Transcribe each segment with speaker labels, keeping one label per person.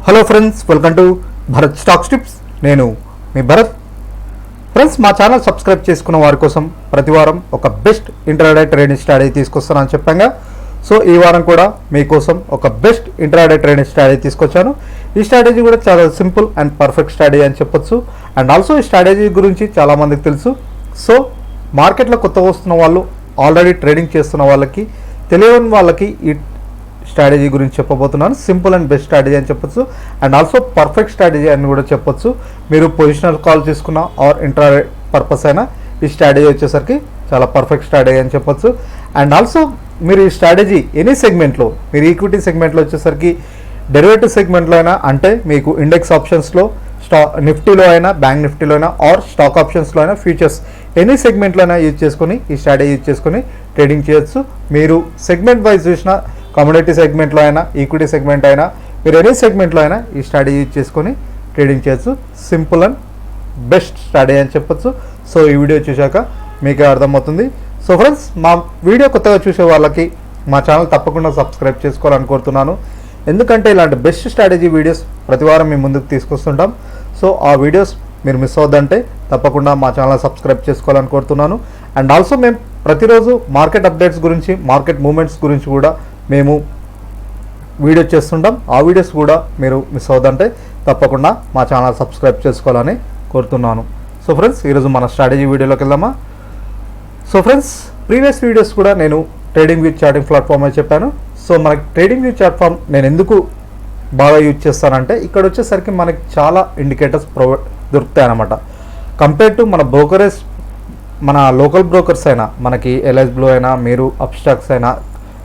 Speaker 1: Hello friends, welcome to Bharat stocks tips. నేను మీ Bharat. Friends, మా channel subscribe చేసుకున్న వారి కోసం ప్రతి వారం ఒక బెస్ట్ ఇంట్రాడే ట్రేడింగ్ స్ట్రాటజీ తీసుకొస్తానని చెప్పాగా, సో ఈ వారం కూడా మీకోసం ఒక బెస్ట్ ఇంట్రాడే ట్రేడింగ్ స్ట్రాటజీ తీసుకొచ్చాను. ఈ స్ట్రాటజీ కూడా చాలా సింపుల్ అండ్ పర్ఫెక్ట్ స్ట్రాటజీ అని చెప్పొచ్చు. అండ్ ఆల్సో ఈ స్ట్రాటజీ గురించి చాలామందికి తెలుసు. సో మార్కెట్లో కొత్తగా వస్తున్న వాళ్ళు, ఆల్రెడీ ట్రేడింగ్ చేస్తున్న వాళ్ళకి, తెలియని వాళ్ళకి ఈ స్ట్రాటజీ గురించి చెప్పబోతున్నాను. సింపుల్ అండ్ బెస్ట్ స్ట్రాటజీ అని చెప్పొచ్చు. అండ్ ఆల్సో పర్ఫెక్ట్ స్ట్రాటజీ అని కూడా చెప్పొచ్చు. మీరు పొజిషనల్ కాల్ తీసుకున్న ఆర్ ఇంట్రా పర్పస్ అయినా ఈ స్ట్రాటజీ వచ్చేసరికి చాలా పర్ఫెక్ట్ స్ట్రాటజీ అని చెప్పొచ్చు. అండ్ ఆల్సో మీరు ఈ స్ట్రాటజీ ఎనీ సెగ్మెంట్లో, మీరు ఈక్విటీ సెగ్మెంట్లో వచ్చేసరికి, డెరివేటివ్ సెగ్మెంట్లో అయినా, అంటే మీకు ఇండెక్స్ ఆప్షన్స్లో, నిఫ్టీలో అయినా, బ్యాంక్ నిఫ్టీలో అయినా, ఆర్ స్టాక్ ఆప్షన్స్లో అయినా, ఫ్యూచర్స్ ఎనీ సెగ్మెంట్లో అయినా యూజ్ చేసుకొని ఈ స్ట్రాటజీ యూజ్ చేసుకొని ట్రేడింగ్ చేయొచ్చు. మీరు సెగ్మెంట్ వైజ్ చూసిన, కమ్యూనిటీ సెగ్మెంట్లో అయినా, ఈక్విటీ సెగ్మెంట్ అయినా, మీరు ఎనీ సెగ్మెంట్లో అయినా ఈ స్ట్రాటజీ యూజ్ చేసుకొని ట్రేడింగ్ చేయొచ్చు. సింపుల్ అండ్ బెస్ట్ స్ట్రాటజీ అని చెప్పొచ్చు. సో ఈ వీడియో చూశాక మీకే అర్థమవుతుంది. సో ఫ్రెండ్స్, మా వీడియో కొత్తగా చూసే వాళ్ళకి మా ఛానల్ తప్పకుండా సబ్స్క్రైబ్ చేసుకోవాలని కోరుతున్నాను. ఎందుకంటే ఇలాంటి బెస్ట్ స్ట్రాటజీ వీడియోస్ ప్రతి వారం మీ ముందుకు తీసుకొస్తుంటాం. సో ఆ వీడియోస్ మీరు మిస్ అవ్వద్దంటే తప్పకుండా మా ఛానల్ సబ్స్క్రైబ్ చేసుకోవాలని కోరుతున్నాను. అండ్ ఆల్సో మేము ప్రతిరోజు మార్కెట్ అప్డేట్స్ గురించి, మార్కెట్ మూమెంట్స్ గురించి కూడా మేము వీడియో చేస్తుంటాం. ఆ వీడియోస్ కూడా మీరు మిస్ అవ్వదంటే తప్పకుండా మా ఛానల్ సబ్స్క్రైబ్ చేసుకోవాలని కోరుతున్నాను. సో ఫ్రెండ్స్, ఈరోజు మన స్ట్రాటజీ వీడియోలోకి వెళ్దామా. సో ఫ్రెండ్స్, ప్రీవియస్ వీడియోస్ కూడా నేను ట్రేడింగ్ వ్యూ చార్టింగ్ ప్లాట్ఫామ్ అని చెప్పాను. సో మనకి ట్రేడింగ్ వ్యూ ప్లాట్ఫామ్ నేను ఎందుకు బాగా యూజ్ చేస్తానంటే, ఇక్కడ వచ్చేసరికి మనకి చాలా ఇండికేటర్స్ దొరుకుతాయి అన్నమాట. కంపేర్ టు మన బ్రోకరేజ్, మన లోకల్ బ్రోకర్స్ అయినా, మనకి ఎల్ఐస్ బ్లూ అయినా, మీరు అప్స్టాక్స్ అయినా,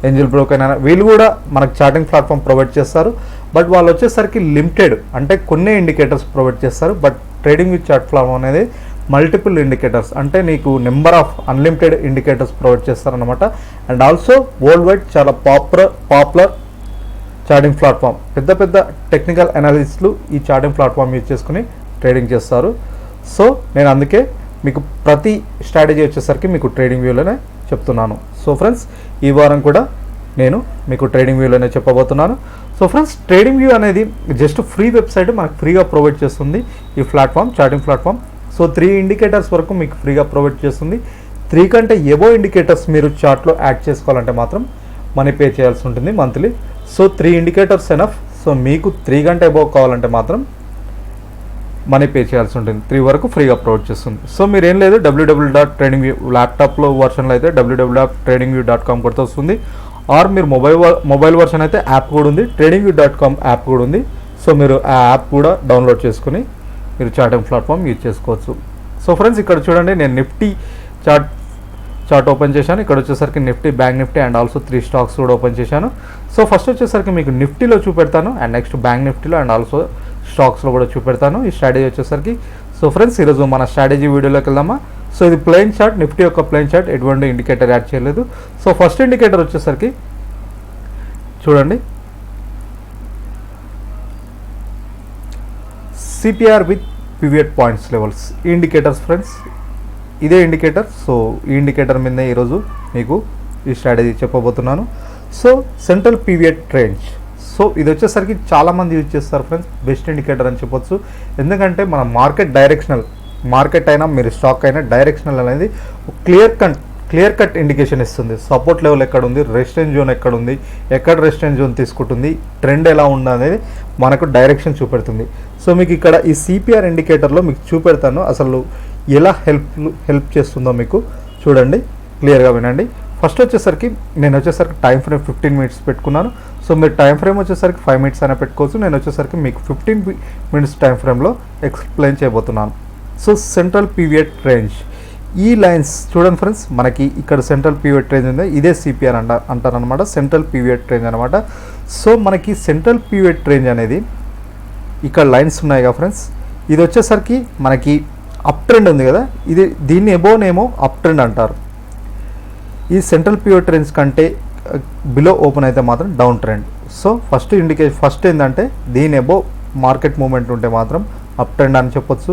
Speaker 1: ఏంజిల్ బ్రోకర్ అయినా, వీళ్ళు కూడా మనకు చార్టింగ్ ప్లాట్ఫామ్ ప్రొవైడ్ చేస్తారు. బట్ వాళ్ళు వచ్చేసరికి లిమిటెడ్, అంటే కొన్ని ఇండికేటర్స్ ప్రొవైడ్ చేస్తారు. But trading with chart platform అనేది మల్టిపుల్ ఇండికేటర్స్, అంటే నీకు number of unlimited indicators provide చేస్తారనమాట. అండ్ ఆల్సో వరల్డ్ వైడ్ చాలా పాపులర్ చార్టింగ్ ప్లాట్ఫామ్. పెద్ద పెద్ద టెక్నికల్ అనాలిస్టులు ఈ చార్టింగ్ ప్లాట్ఫామ్ యూజ్ చేసుకుని ట్రేడింగ్ చేస్తారు. సో నేను అందుకే మీకు ప్రతి స్ట్రాటజీ వచ్చేసరికి మీకు ట్రేడింగ్ వ్యూలోనే చెప్తున్నాను. సో ఫ్రెండ్స్, ఈ వారం కూడా నేను మీకు ట్రేడింగ్ వ్యూలోనే చెప్పబోతున్నాను. సో ఫ్రెండ్స్, ట్రేడింగ్ వ్యూ అనేది జస్ట్ ఫ్రీ వెబ్సైట్ మనకు ఫ్రీగా ప్రొవైడ్ చేస్తుంది ఈ platform, charting platform. So 3 indicators వరకు మీకు ఫ్రీగా ప్రొవైడ్ చేస్తుంది. 3 కంటే ఎబో ఇండికేటర్స్ మీరు చార్ట్లో యాడ్ చేసుకోవాలంటే మాత్రం మనీ పే చేయాల్సి ఉంటుంది monthly. So 3 indicators enough. So మీకు 3 కంటే ఎబో కావాలంటే మాత్రం మనీ పే చేయాల్సి ఉంటుంది. 3 వరకు ఫ్రీగా ప్రొవైడ్ చేస్తుంది. సో మీరు ఏం లేదు, www.tradingview ల్యాప్టాప్లో వర్షన్లో అయితే www.tradingview.com కొడితే వస్తుంది. ఆర్ మీరు మొబైల్ వర్షన్ అయితే యాప్ కూడా ఉంది, tradingview.com యాప్ కూడా ఉంది. సో మీరు ఆ యాప్ కూడా డౌన్లోడ్ చేసుకుని మీరు చార్టింగ్ ప్లాట్ఫామ్ యూజ్ చేసుకోవచ్చు. సో ఫ్రెండ్స్, ఇక్కడ చూడండి, నేను నిఫ్టీ చార్ట్ ఓపెన్ చేశాను. ఇక్కడ వచ్చేసరికి Nifty, bank Nifty and also 3 stocks కూడా ఓపెన్ చేశాను. సో ఫస్ట్ వచ్చేసరికి మీకు నిఫ్టీలో చూపెడతాను, అండ్ నెక్స్ట్ బ్యాంక్ నిఫ్టీలో అండ్ ఆల్సో స్టాక్స్లో కూడా చూపెడతాను ఈ స్ట్రాటజీ వచ్చేసరికి. సో ఫ్రెండ్స్, ఈరోజు మన స్ట్రాటజీ వీడియోలోకి వెళ్దామా. సో ఇది ప్లెయిన్ చార్ట్, నిఫ్టీ యొక్క ప్లెయిన్ చార్ట్, ఎటువంటి ఇండికేటర్ యాడ్ చేయలేదు. సో ఫస్ట్ ఇండికేటర్ వచ్చేసరికి చూడండి, CPR with pivot points levels. ఈ ఇండికేటర్స్ ఫ్రెండ్స్, ఇదే ఇండికేటర్. సో ఈ ఇండికేటర్ మీదే ఈరోజు మీకు ఈ స్ట్రాటజీ చెప్పబోతున్నాను. So central pivot range. So ఇది వచ్చేసరికి చాలామంది యూజ్ చేస్తారు ఫ్రెండ్స్, బెస్ట్ ఇండికేటర్ అని చెప్పొచ్చు. ఎందుకంటే మన మార్కెట్ అయినా, మీరు స్టాక్ అయినా, డైరెక్షనల్ అనేది క్లియర్ కట్ ఇండికేషన్ ఇస్తుంది. సపోర్ట్ లెవెల్ ఎక్కడ ఉంది, రెసిస్టెన్స్ జోన్ ఎక్కడ ఉంది, ఎక్కడ రెసిస్టెన్స్ జోన్ తీసుకుంటుంది, ట్రెండ్ ఎలా ఉంది అనేది మనకు డైరెక్షన్ చూపెడుతుంది. సో మీకు ఇక్కడ ఈ సిపిఆర్ ఇండికేటర్లో మీకు చూపెడతాను, అసలు ఎలా హెల్ప్ చేస్తుందో మీకు చూడండి, క్లియర్గా వినండి. ఫస్ట్ వచ్చేసరికి నేను టైం ఫ్రేమ్ 15 మినిట్స్ పెట్టుకున్నాను. సో మీరు టైం ఫ్రేమ్ వచ్చేసరికి 5 మినిట్స్ అయినా పెట్టుకోవచ్చు. నేను వచ్చేసరికి మీకు 15 మినిట్స్ టైం ఫ్రేమ్లో ఎక్స్ప్లెయిన్ చేయబోతున్నాను. సో సెంట్రల్ పివియట్ రేంజ్, ఈ లైన్స్ చూడండి ఫ్రెండ్స్, మనకి ఇక్కడ సెంట్రల్ పివియట్ రేంజ్ ఉంది, ఇదే సిపిఆర్ అంటారనమాట, సెంట్రల్ పివియట్ రేంజ్ అనమాట. సో మనకి సెంట్రల్ పివియట్ రేంజ్ అనేది ఇక్కడ లైన్స్ ఉన్నాయి కదా ఫ్రెండ్స్, ఇది వచ్చేసరికి మనకి అప్ ట్రెండ్ ఉంది కదా, దీన్ని ఎబోనేమో అప్ ట్రెండ్ అంటారు. ఈ సెంట్రల్ పివియట్ రేంజ్ కంటే బిలో ఓపెన్ అయితే మాత్రం డౌన్ ట్రెండ్. సో ఫస్ట్ ఏంటంటే దీని ఎబో మార్కెట్ మూమెంట్ ఉంటే మాత్రం అప్ ట్రెండ్ అని చెప్పొచ్చు,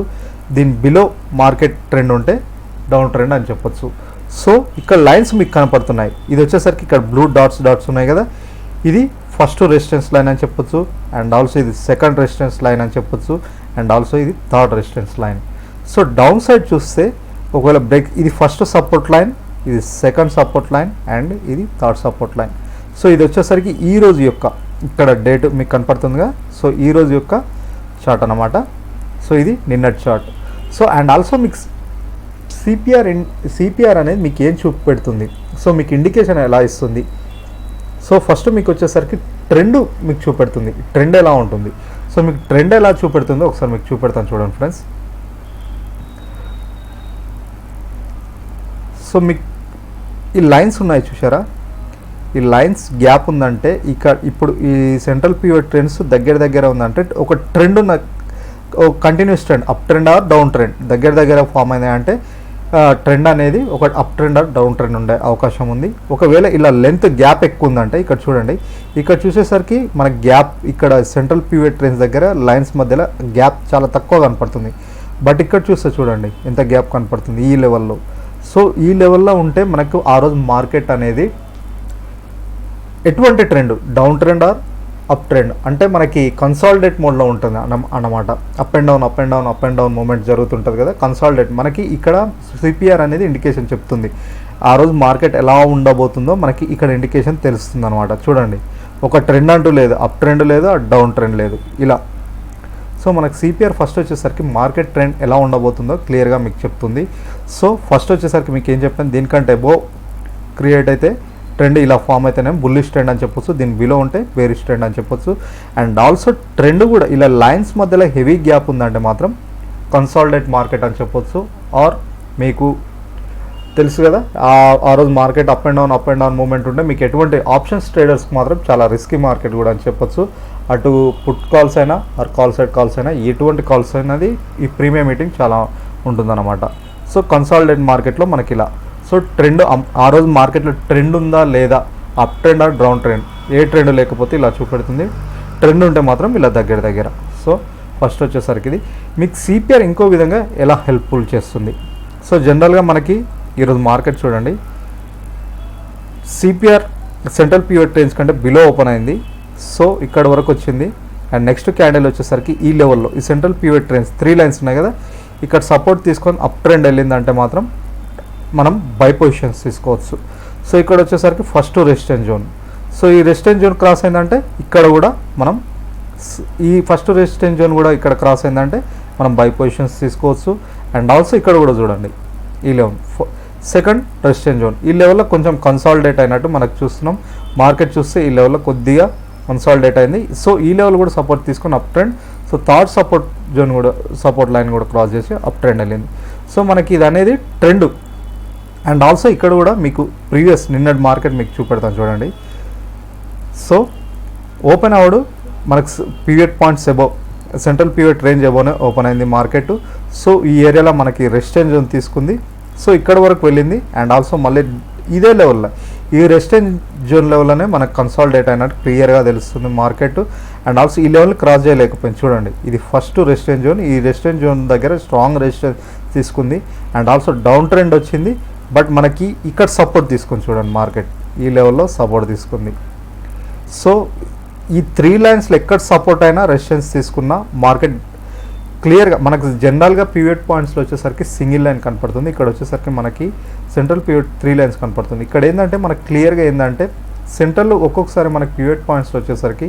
Speaker 1: దీని బిలో మార్కెట్ ట్రెండ్ ఉంటే డౌన్ ట్రెండ్ అని చెప్పొచ్చు. సో ఇక్కడ లైన్స్ మీకు కనపడుతున్నాయి, ఇది వచ్చేసరికి ఇక్కడ బ్లూ డాట్స్ ఉన్నాయి కదా, ఇది ఫస్ట్ రెసిస్టెన్స్ లైన్ అని చెప్పొచ్చు, అండ్ ఆల్సో ఇది సెకండ్ రెసిస్టెన్స్ లైన్ అని చెప్పొచ్చు, అండ్ ఆల్సో ఇది third resistance line. So down side చూస్తే ఒకవేళ బ్రేక్, ఇది ఫస్ట్ సపోర్ట్ లైన్, ఇది సెకండ్ సపోర్ట్ లైన్, అండ్ ఇది థర్డ్ సపోర్ట్ లైన్. సో ఇది వచ్చేసరికి ఈ రోజు యొక్క ఇక్కడ డేట్ మీకు కనపడుతుందిగా, సో ఈ రోజు యొక్క చార్ట్ అన్నమాట. సో ఇది నిన్నటి చార్ట్. సో అండ్ ఆల్సో మీకు సిపిఆర్ అనేది మీకు ఏం చూపెడుతుంది, సో మీకు ఇండికేషన్ ఎలా ఇస్తుంది. సో ఫస్ట్ మీకు వచ్చేసరికి ట్రెండ్ మీకు చూపెడుతుంది, ట్రెండ్ ఎలా ఉంటుంది. సో మీకు ట్రెండ్ ఎలా చూపెడుతుందో ఒకసారి మీకు చూపెడతాను చూడండి ఫ్రెండ్స్. సో మీకు ఈ లైన్స్ ఉన్నాయి చూసారా, ఈ లైన్స్ గ్యాప్ ఉందంటే ఇప్పుడు ఈ సెంట్రల్ పివట్ ట్రెండ్స్ దగ్గర ఉందంటే ఒక ట్రెండ్ ఉన్న continuous trend, up trend or down trend దగ్గర ఫామ్ అయింది అంటే ట్రెండ్ అనేది ఒక up trend or down trend ఉండే అవకాశం ఉంది. ఒకవేళ ఇలా లెంత్ గ్యాప్ ఎక్కువ ఉందంటే ఇక్కడ చూడండి, ఇక్కడ చూసేసరికి మన గ్యాప్ ఇక్కడ సెంట్రల్ పివట్ ట్రెండ్స్ దగ్గర లైన్స్ మధ్యలో గ్యాప్ చాలా తక్కువ కనపడుతుంది. బట్ ఇక్కడ చూస్తే చూడండి ఎంత గ్యాప్ కనపడుతుంది ఈ లెవెల్లో. సో ఈ లెవెల్లో ఉంటే మనకు ఆ రోజు మార్కెట్ అనేది ఎటువంటి trend, down trend or up trend అంటే మనకి కన్సాలిడేట్ మోడ్లో ఉంటుంది అన్నమాట. అప్ అండ్ డౌన్ మూమెంట్ జరుగుతుంటుంది కదా, కన్సాలిడేట్. మనకి ఇక్కడ సిపిఆర్ అనేది ఇండికేషన్ చెప్తుంది ఆ రోజు మార్కెట్ ఎలా ఉండబోతుందో మనకి ఇక్కడ ఇండికేషన్ తెలుస్తుంది అనమాట. చూడండి ఒక ట్రెండ్ అంటూ లేదు, అప్ ట్రెండ్ లేదు, డౌన్ ట్రెండ్ లేదు ఇలా. సో మనకు సిపిఆర్ ఫస్ట్ వచ్చేసరికి మార్కెట్ ట్రెండ్ ఎలా ఉండబోతుందో క్లియర్గా మీకు చెప్తుంది. సో ఫస్ట్ వచ్చేసరికి మీకు ఏం చెప్పాను, దీనికంటే అబోవ్ క్రియేట్ అయితే ట్రెండ్ ఇలా ఫామ్ అయితేనే బుల్లిష్ ట్రెండ్ అని చెప్పొచ్చు, దీని బిలో ఉంటే బేరిష్ ట్రెండ్ అని చెప్పొచ్చు. అండ్ ఆల్సో ట్రెండ్ కూడా ఇలా లైన్స్ మధ్యలో హెవీ గ్యాప్ ఉందంటే మాత్రం కన్సాలిడేట్ మార్కెట్ అని చెప్పొచ్చు. ఆర్ మీకు తెలుసు కదా ఆ రోజు market up and down movement ఉంటే మీకు ఎటువంటి ఆప్షన్స్ ట్రేడర్స్కి మాత్రం చాలా రిస్కీ మార్కెట్ కూడా అని చెప్పొచ్చు. అటు పుట్ కాల్స్ అయినా ఆర్ కాల్ సైడ్ కాల్స్ అయినా ఎటువంటి కాల్స్ అయినది ఈ ప్రీమియం మీటింగ్ చాలా ఉంటుందన్నమాట. సో కన్సాలిడేట్ మార్కెట్లో మనకి ఇలా. సో ట్రెండ్ ఆ రోజు మార్కెట్లో ట్రెండ్ ఉందా లేదా, up trend or down trend, ఏ ట్రెండ్ లేకపోతే ఇలా చూపెడుతుంది, ట్రెండ్ ఉంటే మాత్రం ఇలా దగ్గర. సో ఫస్ట్ వచ్చేసరికి ఇది మీకు సిపిఆర్ ఇంకో విధంగా ఎలా హెల్ప్ఫుల్ చేస్తుంది. సో జనరల్గా మనకి ఈరోజు మార్కెట్ చూడండి, సిపిఆర్ సెంట్రల్ పివట్ ట్రెండ్స్ కంటే బిలో ఓపెన్ అయింది. సో ఇక్కడ వరకు వచ్చింది. అండ్ నెక్స్ట్ క్యాండిల్ వచ్చేసరికి ఈ లెవెల్లో ఈ సెంట్రల్ పివట్ ట్రెండ్స్ 3 లైన్స్ ఉన్నాయి కదా, ఇక్కడ సపోర్ట్ తీసుకొని అప్ ట్రెండ్ వెళ్ళిందంటే మాత్రం మనం బై పొజిషన్స్ తీసుకోవచ్చు. సో ఇక్కడ వచ్చేసరికి ఫస్ట్ రెసిస్టెన్స్ జోన్. సో ఈ రెసిస్టెన్స్ జోన్ క్రాస్ అయిందంటే ఇక్కడ కూడా మనం ఈ ఫస్ట్ రెసిస్టెన్స్ జోన్ కూడా ఇక్కడ క్రాస్ అయిందంటే మనం బై పొజిషన్స్ తీసుకోవచ్చు. అండ్ ఆల్సో ఇక్కడ కూడా చూడండి ఈ లెవెల్ సెకండ్ రెసిస్టెన్స్ జోన్, ఈ లెవెల్లో కొంచెం కన్సాలిడేట్ అయినట్టు మనకు చూస్తున్నాం. మార్కెట్ చూస్తే ఈ లెవెల్లో కొద్దిగా కన్సాలిడేట్ అయింది. సో ఈ లెవెల్ కూడా సపోర్ట్ తీసుకొని up trend. So third support zone కూడా సపోర్ట్ లైన్ కూడా క్రాస్ చేసి అప్ ట్రెండ్ వెళ్ళింది. సో మనకి ఇది అనేది ట్రెండ్. అండ్ ఆల్సో ఇక్కడ కూడా మీకు ప్రీవియస్ నిన్నటి మార్కెట్ మీకు చూపెడతాను చూడండి. సో ఓపెన్ అవడు మనకు pivot points above central pivot range అబోవ్నే ఓపెన్ అయింది మార్కెట్. సో ఈ ఏరియాలో మనకి రెసిస్టెన్స్ జోన్ తీసుకుంది. సో ఇక్కడ వరకు వెళ్ళింది. అండ్ ఆల్సో మళ్ళీ ఇదే లెవెల్లో ఈ రెసిస్టెన్స్ జోన్ లెవెల్లోనే మనకు కన్సాలిడేట్ అయినట్టు క్లియర్గా తెలుస్తుంది మార్కెట్. అండ్ ఆల్సో ఈ లెవెల్ క్రాస్ చేయలేకపోయింది చూడండి, ఇది ఫస్ట్ రెసిస్టెన్స్ జోన్. ఈ రెసిస్టెన్స్ జోన్ దగ్గర స్ట్రాంగ్ రెసిస్టెన్స్ తీసుకుంది. అండ్ ఆల్సో డౌన్ ట్రెండ్ వచ్చింది. బట్ మనకి ఇక్కడ సపోర్ట్ తీసుకుంది చూడండి, మార్కెట్ ఈ లెవెల్లో సపోర్ట్ తీసుకుంది. సో ఈ 3 లైన్స్లో ఎక్కడ సపోర్ట్ అయినా రెసిస్టెన్స్ తీసుకున్న మార్కెట్ క్లియర్గా మనకు జనరల్గా పివట్ పాయింట్స్లో వచ్చేసరికి సింగిల్ లైన్ కనపడుతుంది. ఇక్కడ వచ్చేసరికి మనకి సెంట్రల్ పివట్ 3 లైన్స్ కనపడుతుంది. ఇక్కడ ఏంటంటే మనకు క్లియర్గా ఏంటంటే సెంట్రల్లో ఒక్కొక్కసారి మనకి పివట్ పాయింట్స్లో వచ్చేసరికి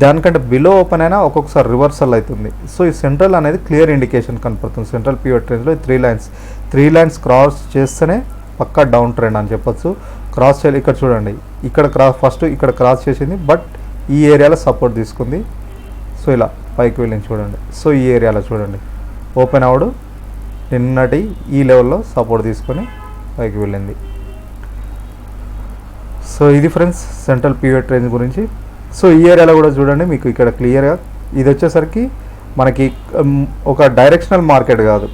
Speaker 1: దానికంటే బిలో ఓపెన్ అయినా ఒక్కొక్కసారి రివర్సల్ అవుతుంది. సో ఈ సెంట్రల్ అనేది క్లియర్ ఇండికేషన్ కనపడుతుంది. సెంట్రల్ పివట్ ట్రెండ్లో 3 లైన్స్ క్రాస్ చేస్తేనే పక్కా డౌన్ ట్రెండ్ అని చెప్పొచ్చు. క్రాస్ చేయాలి, ఇక్కడ చూడండి, ఇక్కడ ఫస్ట్ ఇక్కడ క్రాస్ చేసింది. బట్ ఈ ఏరియాలో సపోర్ట్ తీసుకుంది. సో ఇలా పైకి వెళ్ళింది చూడండి. సో ఈ ఏరియాలో చూడండి ఓపెన్ అవడు నిన్నటి ఈ లెవెల్లో సపోర్ట్ తీసుకొని పైకి వెళ్ళింది. సో ఇది ఫ్రెండ్స్ సెంట్రల్ పివట్ రేంజ్ గురించి. సో ఈ ఏరియాలో కూడా చూడండి మీకు ఇక్కడ క్లియర్గా ఇది వచ్చేసరికి మనకి ఒక డైరెక్షనల్ మార్కెట్ కాదు,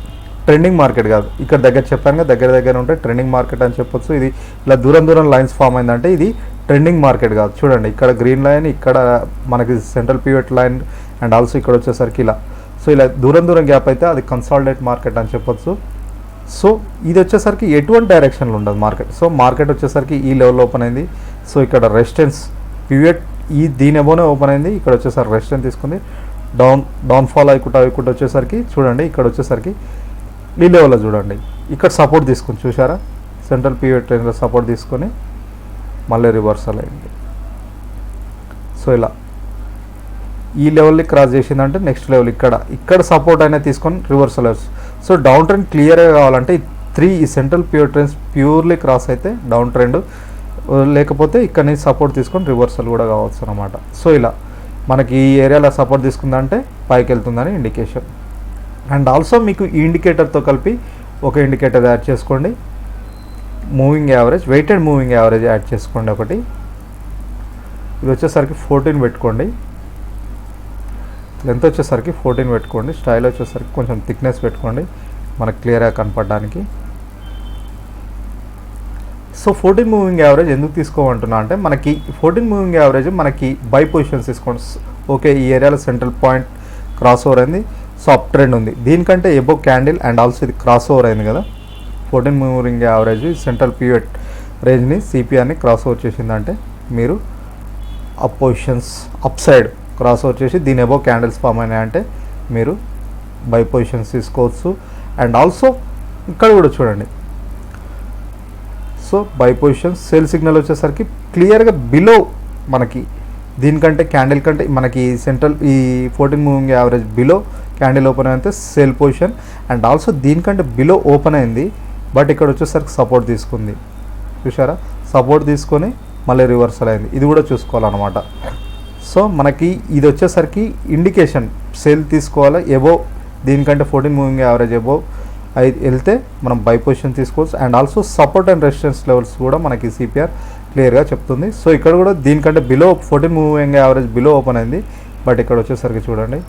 Speaker 1: ట్రెండింగ్ మార్కెట్ కాదు. ఇక్కడ దగ్గర చెప్పాను కదా, దగ్గర ఉంటే ట్రెండింగ్ మార్కెట్ అని చెప్పొచ్చు. ఇది ఇలా దూరం లైన్స్ ఫామ్ అయిందంటే ఇది ట్రెండింగ్ మార్కెట్ కాదు. చూడండి ఇక్కడ గ్రీన్ లైన్, ఇక్కడ మనకి central pivot line. And also ఇక్కడ వచ్చేసరికి ఇలా. సో ఇలా దూరం గ్యాప్ అయితే అది కన్సాలిడేట్ మార్కెట్ అని చెప్పొచ్చు. సో ఇది వచ్చేసరికి ఎటువంటి డైరెక్షన్లో ఉండదు మార్కెట్. సో మార్కెట్ వచ్చేసరికి ఈ లెవెల్ ఓపెన్ అయింది. సో ఇక్కడ రెసిస్టెన్స్ పివట్ దీని అబోనే ఓపెన్ అయింది. ఇక్కడ వచ్చేసరికి రెసిస్టెన్స్ తీసుకుంది, డౌన్ఫాల్ అయికుంటా వచ్చేసరికి చూడండి, ఇక్కడ వచ్చేసరికి ఈ లెవెల్లో చూడండి, ఇక్కడ సపోర్ట్ తీసుకుని చూసారా, సెంట్రల్ పీరియడ్ రేంజ్లో సపోర్ట్ తీసుకొని మళ్ళీ రివర్సల్ అయింది. సో ఇలా ఈ లెవెల్ని క్రాస్ చేసిందంటే నెక్స్ట్ లెవెల్ ఇక్కడ సపోర్ట్ అనేది తీసుకొని రివర్సల్. సో డౌన్ ట్రెండ్ క్లియర్గా కావాలంటే ఈ central period trends purely cross అయితే డౌన్ ట్రెండ్, లేకపోతే ఇక్కడ నుంచి సపోర్ట్ తీసుకొని రివర్సల్ కూడా కావచ్చు అనమాట. సో ఇలా మనకి ఈ ఏరియాలో సపోర్ట్ తీసుకుందంటే పైకి వెళ్తుందని ఇండికేషన్. అండ్ ఆల్సో మీకు ఈ ఇండికేటర్తో కలిపి ఒక ఇండికేటర్ యాడ్ చేసుకోండి, moving average, weighted moving average add చేసుకోండి ఒకటి. ఇది వచ్చేసరికి 14 పెట్టుకోండి, లెంత్ వచ్చేసరికి 14 పెట్టుకోండి, స్టైల్ వచ్చేసరికి కొంచెం థిక్నెస్ పెట్టుకోండి మనకు క్లియర్గా కనపడడానికి. సో 14 మూవింగ్ యావరేజ్ ఎందుకు తీసుకోమంటున్నా అంటే మనకి 14 మూవింగ్ యావరేజ్ మనకి బై పొజిషన్స్ తీసుకోండి. ఓకే, ఈ ఏరియాలో సెంట్రల్ పాయింట్ క్రాస్ ఓవర్ అయింది, సో అప్ ట్రెండ్ ఉంది, దీనికంటే ఎబో క్యాండిల్ అండ్ ఆల్సో ఇది క్రాస్ ఓవర్ అయింది కదా. 14 మూవింగ్ యావరేజ్ సెంట్రల్ పీరియడ్ రేంజ్ని సిపిఆర్ని క్రాస్ ఓవర్ చేసిందంటే మీరు up positions up side cross over చేసి దీని ఎబో క్యాండిల్స్ ఫామ్ అయినాయంటే మీరు బై పొజిషన్స్ తీసుకోవచ్చు. అండ్ ఆల్సో ఇక్కడ కూడా చూడండి, so buy positions sell signal వచ్చేసరికి క్లియర్గా బిలో మనకి దీనికంటే క్యాండిల్ కంటే మనకి సెంట్రల్ ఈ 14 moving average below candle open అయితే సేల్ పొజిషన్, అండ్ ఆల్సో దీనికంటే బిలో ఓపెన్ అయింది, బట్ ఇక్కడ వచ్చేసరికి సపోర్ట్ తీసుకుంది చూసారా, సపోర్ట్ తీసుకొని మళ్ళీ రివర్సల్ అయింది, ఇది కూడా చూసుకోవాలన్నమాట. సో మనకి ఇది వచ్చేసరికి ఇండికేషన్ సేల్ తీసుకోవాలి, ఎబో దీనికంటే 14 మూవింగ్ యావరేజ్ ఎబో వెళ్తే మనం బై పొజిషన్ తీసుకోవచ్చు. And also support and resistance levels కూడా మనకి సిపిఆర్ క్లియర్గా చెప్తుంది. సో ఇక్కడ కూడా దీనికంటే below 14 moving average below open అయింది, బట్ ఇక్కడ వచ్చేసరికి చూడండి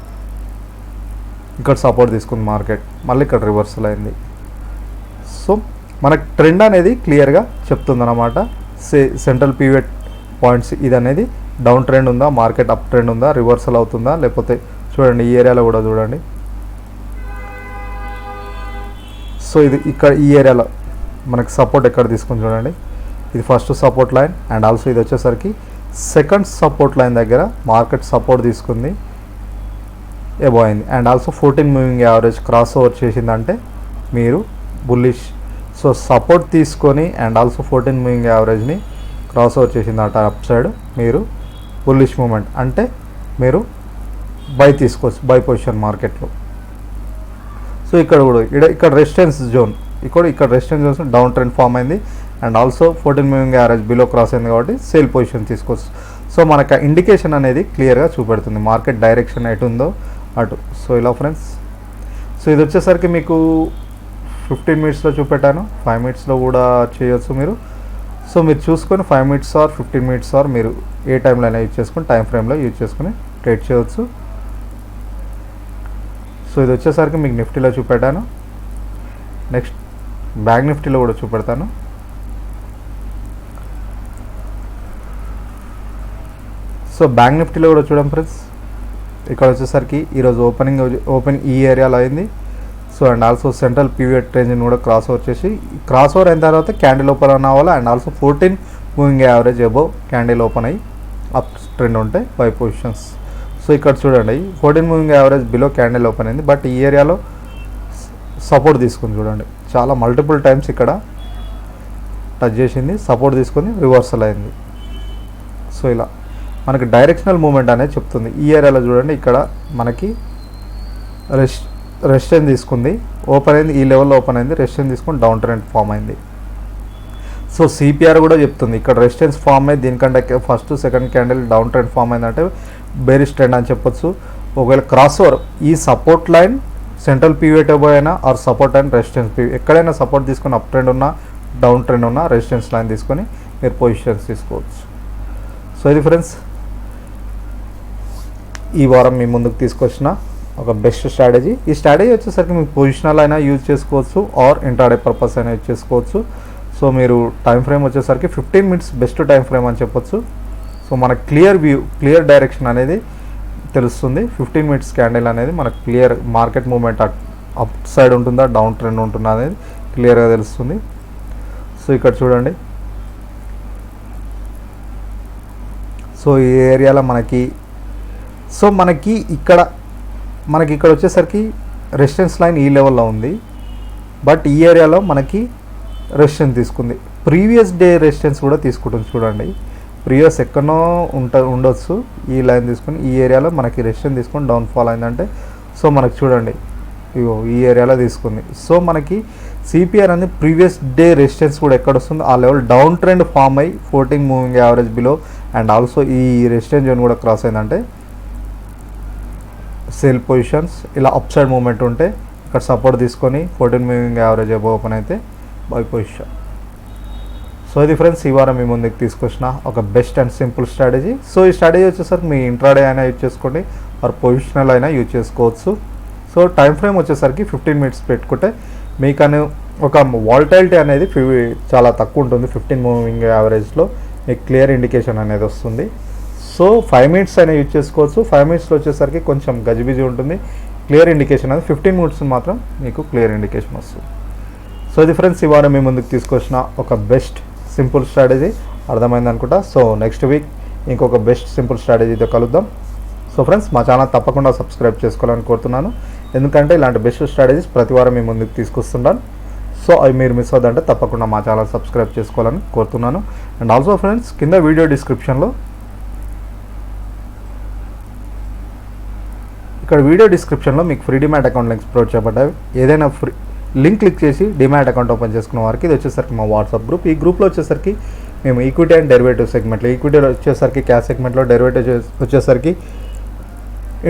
Speaker 1: ఇక్కడ సపోర్ట్ తీసుకుంది మార్కెట్, మళ్ళీ ఇక్కడ రివర్సల్ అయింది. సో మనకు ట్రెండ్ అనేది క్లియర్గా చెప్తుంది అన్నమాట. సెంట్రల్ పీరియడ్ పాయింట్స్ ఇది అనేది డౌన్ ట్రెండ్ ఉందా, మార్కెట్ అప్ ట్రెండ్ ఉందా, రివర్సల్ అవుతుందా, లేకపోతే చూడండి ఈ ఏరియాలో కూడా చూడండి. సో ఇది ఇక్కడ ఈ ఏరియాలో మనకి సపోర్ట్ ఎక్కడ తీసుకుని చూడండి, ఇది first support line, and also ఇది వచ్చేసరికి సెకండ్ సపోర్ట్ లైన్ దగ్గర మార్కెట్ సపోర్ట్ తీసుకుంది, ఎబో అయింది. And also 14 moving average cross over చేసిందంటే మీరు బుల్లిష్. సో సపోర్ట్ తీసుకొని అండ్ ఆల్సో 14 మూవింగ్ యావరేజ్ని క్రాస్ ఓవర్ చేసిందట అప్ సైడ్, మీరు బుల్లిష్ మూమెంట్ అంటే మీరు బై తీసుకోవచ్చు బై పొజిషన్ మార్కెట్లో. సో ఇక్కడ కూడా ఇక్కడ రెసిస్టెన్స్ జోన్, ఇక్కడ resistance zone down trend form అయింది, and also 14 moving average below cross అయింది కాబట్టి సేల్ పొజిషన్ తీసుకోవచ్చు. సో మనకు ఇండికేషన్ అనేది క్లియర్గా చూపెడుతుంది మార్కెట్ డైరెక్షన్ ఎటు ఉందో అటు. సో ఇలా ఫ్రెండ్స్, సో ఇది వచ్చేసరికి మీకు 15 మినిట్స్లో చూపెట్టాను, 5 మినిట్స్లో కూడా చేయొచ్చు మీరు. సో మీరు చూసుకొని 5 మినిట్స్ ఆర్ 15 మినిట్స్ ఆర్ మీరు ఏ టైంలో అయినా యూజ్ చేసుకొని టైం ఫ్రేమ్లో యూజ్ చేసుకొని ట్రేడ్ చేయవచ్చు. సో ఇది వచ్చేసరికి మీకు నిఫ్టీలో చూపెట్టాను, నెక్స్ట్ బ్యాంక్ నిఫ్టీలో కూడా చూపెడతాను. సో బ్యాంక్ నిఫ్టీలో కూడా చూడండి ఫ్రెండ్స్, ఇక్కడ వచ్చేసరికి ఈరోజు ఓపెన్ ఈ ఏరియాలో అయింది. So and also central period రేంజ్ని కూడా క్రాస్ ఓవర్ అయిన తర్వాత క్యాండిల్ ఓపెన్ అవ్వాలి, and also 14 moving average above candle open అయ్యి అప్ ట్రెండ్ ఉంటాయి బై పొజిషన్స్. సో ఇక్కడ చూడండి 14 moving average below candle open అయింది, బట్ ఈ ఏరియాలో సపోర్ట్ తీసుకుంది చూడండి, చాలా మల్టిపుల్ టైమ్స్ ఇక్కడ టచ్ చేసింది, సపోర్ట్ తీసుకొని రివర్సల్ అయింది. సో ఇలా మనకి డైరెక్షనల్ మూమెంట్ అనేది చెప్తుంది. ఈ ఏరియాలో చూడండి ఇక్కడ మనకి రెసిస్టెన్స్ తీసుకుంది, ఓపెన్ అయింది, ఈ లెవెల్లో ఓపెన్ అయింది, రెసిస్టెన్స్ తీసుకొని డౌన్ ట్రెండ్ ఫామ్ అయింది. సో సిపిఆర్ కూడా చెప్తుంది ఇక్కడ రెసిస్టెన్స్ ఫామ్ అయ్యి దీనికంటే first second candle down trend form అయిందంటే బేరిష్ ట్రెండ్ అని చెప్పొచ్చు. ఒకవేళ క్రాస్ ఓవర్ ఈ support line central period above అయినా ఆర్ సపోర్ట్ అండ్ రెసిస్టెన్స్ ఎక్కడైనా సపోర్ట్ తీసుకొని అప్ ట్రెండ్ ఉన్నా డౌన్ ట్రెండ్ ఉన్నా రెసిస్టెన్స్ లైన్ తీసుకొని మీరు పొజిషన్స్ తీసుకోవచ్చు. సో ఇది ఫ్రెండ్స్ ఈ వారం మీ ముందుకు తీసుకొచ్చిన ఒక బెస్ట్ స్ట్రాటజీ. ఈ స్ట్రాటజీ వచ్చేసరికి మీకు పొజిషనల్ అయినా యూజ్ చేసుకోవచ్చు ఆర్ ఇంట్రాడే పర్పస్ అయినా యూజ్ చేసుకోవచ్చు. సో మీరు టైం ఫ్రేమ్ వచ్చేసరికి 15 మినిట్స్ బెస్ట్ టైం ఫ్రేమ్ అని చెప్పొచ్చు. సో మనకు క్లియర్ డైరెక్షన్ అనేది తెలుస్తుంది. 15 మినిట్స్ క్యాండిల్ అనేది మనకు clear market movement up side ఉంటుందా డౌన్ ట్రెండ్ ఉంటుందా అనేది క్లియర్గా తెలుస్తుంది. సో ఇక్కడ చూడండి, సో ఈ ఏరియాలో మనకి ఇక్కడ వచ్చేసరికి రెసిస్టెన్స్ లైన్ ఈ లెవెల్లో ఉంది, బట్ ఈ ఏరియాలో మనకి రెసిస్టెన్స్ తీసుకుంది. ప్రీవియస్ డే రెసిస్టెన్స్ కూడా తీసుకుంటుంది చూడండి. ప్రీవియస్ ఎక్కడో ఉండొచ్చు ఈ లైన్ తీసుకుని ఈ ఏరియాలో మనకి రెసిస్టెన్స్ తీసుకొని డౌన్ఫాల్ అయిందంటే సో మనకి చూడండి ఇగో ఈ ఏరియాలో తీసుకుంది. సో మనకి సిపిఆర్ అనేది ప్రీవియస్ డే రెసిస్టెన్స్ కూడా ఎక్కడ వస్తుంది ఆ లెవెల్ డౌన్ ట్రెండ్ ఫామ్ అయ్యి 14 moving average below and also ఈ రెసిస్టెన్స్ జోన్ కూడా క్రాస్ అయిందంటే సేల్ పొజిషన్స్ ఇలా అప్ సైడ్ మూమెంట్ ఉంటే ఇక్కడ సపోర్ట్ తీసుకొని 14 మూవింగ్ యావరేజ్ అబవ్ ఓపెన్ అయితే బై పొజిషన్. సో ఇది ఫ్రెండ్స్ ఈ వారం మీ ముందుకు తీసుకొచ్చిన ఒక best and simple strategy. So ఈ స్ట్రాటజీ వచ్చేసరికి మీ ఇంట్రాడే అయినా యూజ్ చేసుకోండి ఆర్ పొజిషనల్ అయినా యూజ్ చేసుకోవచ్చు. సో టైం ఫ్రేమ్ వచ్చేసరికి 15 మినిట్స్ పెట్టుకుంటే మీకు ఒక వాల్టైలిటీ అనేది చాలా తక్కువ ఉంటుంది. 15 మూవింగ్ యావరేజ్లో మీకు క్లియర్ ఇండికేషన్ అనేది వస్తుంది. సో 5 మినిట్స్ అయినా యూజ్ చేసుకోవచ్చు. 5 మినిట్స్లో వచ్చేసరికి కొంచెం గజిబిజి ఉంటుంది. క్లియర్ ఇండికేషన్ అనేది 15 మినిట్స్ మాత్రం మీకు క్లియర్ ఇండికేషన్ వస్తుంది. సో ఇది ఫ్రెండ్స్ ఈ వారం మీ ముందుకు తీసుకొచ్చిన ఒక బెస్ట్ సింపుల్ స్ట్రాటజీ. అర్థమైంది అనుకుంటా. సో నెక్స్ట్ వీక్ ఇంకొక బెస్ట్ సింపుల్ స్ట్రాటజీతో కలుద్దాం. సో ఫ్రెండ్స్ మా ఛానల్ తప్పకుండా సబ్స్క్రైబ్ చేసుకోవాలని కోరుతున్నాను, ఎందుకంటే ఇలాంటి బెస్ట్ స్ట్రాటజీస్ ప్రతి వారం మీ ముందుకు తీసుకొస్తుంటాను. సో అవి మీరు మిస్ అవుతుంటే తప్పకుండా మా ఛానల్ సబ్స్క్రైబ్ చేసుకోవాలని కోరుతున్నాను. అండ్ ఆల్సో ఫ్రెండ్స్ కింద వీడియో డిస్క్రిప్షన్లో మీకు free demat account links provide చేయబడ్డాయి. ఏదైనా ఫ్రీ లింక్ క్లిక్ చేసి డిమాట్ అకౌంట్ ఓపెన్ చేసుకున్న వారికి ఇది వచ్చేసరికి మా వాట్సాప్ గ్రూప్. ఈ గ్రూప్లో వచ్చేసరికి మేము ఈక్విటీ అండ్ డెరివేటివ్ సెగ్మెంట్లో, ఈక్విటీ వచ్చేసరికి క్యాష్ సెగ్మెంట్లో, డెరివేటివ్ వచ్చేసరికి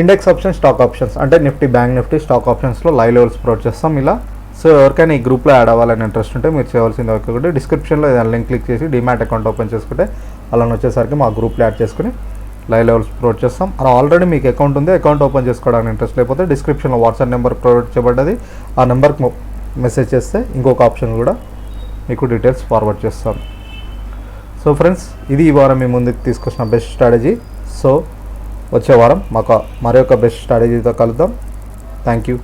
Speaker 1: ఇండెక్స్ ఆప్షన్, స్టాక్ ఆప్షన్స్ అంటే నిఫ్టీ, బ్యాంక్ నిఫ్టీ, స్టాక్ ఆప్షన్స్లో లైవ్ లెవెల్స్ ప్రొవైడ్ చేస్తాం ఇలా. సో ఎవరికైనా ఈ గ్రూప్లో యాడ్ అవ్వాలని ఇంట్రెస్ట్ ఉంటే మీరు చేయవలసింది ఒకటి డిస్క్రిప్షన్లో ఏదైనా లింక్ క్లిక్ చేసి డిమాట్ అకౌంట్ ఓపెన్ చేసుకుంటే అలా వచ్చేసరికి మా గ్రూప్లో యాడ్ చేసుకుని లైవ్ లెవెల్స్ ప్రొవైడ్ చేస్తాం. అలా ఆల్రెడీ మీకు అకౌంట్ ఉంది, అకౌంట్ ఓపెన్ చేసుకోవడానికి ఇంట్రెస్ట్ లేకపోతే డిస్క్రిప్షన్లో వాట్సాప్ నెంబర్ ప్రొవైడ్ చేయబడ్డది. ఆ నెంబర్కి మెసేజ్ చేస్తే ఇంకొక ఆప్షన్ కూడా మీకు డీటెయిల్స్ ఫార్వర్డ్ చేస్తాను. సో ఫ్రెండ్స్ ఇది ఈ వారం మీ ముందుకు తీసుకొచ్చిన బెస్ట్ స్ట్రాటజీ. సో వచ్చే వారం మరొక బెస్ట్ స్ట్రాటజీతో కలుద్దాం. Thank you.